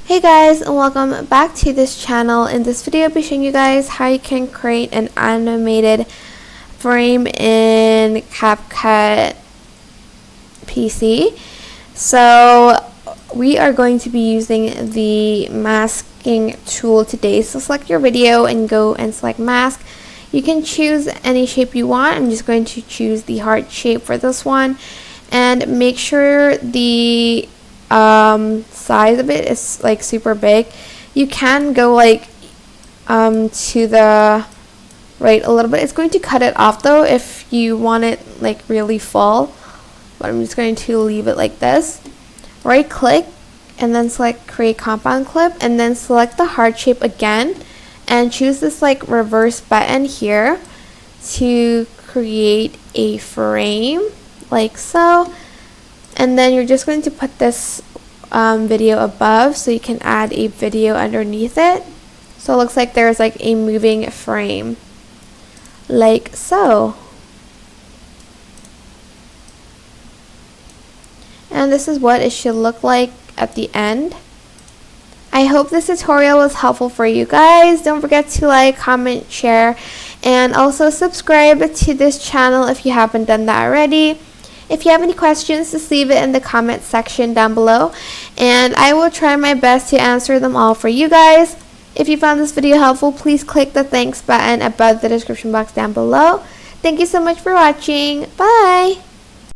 Hey guys, and welcome back to this channel. In this video I'll be showing you guys how you can create an animated frame in CapCut PC. So we are going to be using the masking tool today. So select your video and go and select mask. You can choose any shape you want. I'm just going to choose the heart shape for this one, and make sure the size of it is like super big. You can go like to the right a little bit. It's going to cut it off though if you want it like really full, but I'm just going to leave it like this. Right click and then select create compound clip, and then select the heart shape again and choose this like reverse button here to create a frame like so. And then you're just going to put this video above so you can add a video underneath it. So it looks like there's like a moving frame like so. And this is what it should look like at the end. I hope this tutorial was helpful for you guys. Don't forget to like, comment, share, and also subscribe to this channel if you haven't done that already. If you have any questions, just leave it in the comment section down below, and I will try my best to answer them all for you guys. If you found this video helpful, please click the thanks button above the description box down below. Thank you so much for watching. Bye!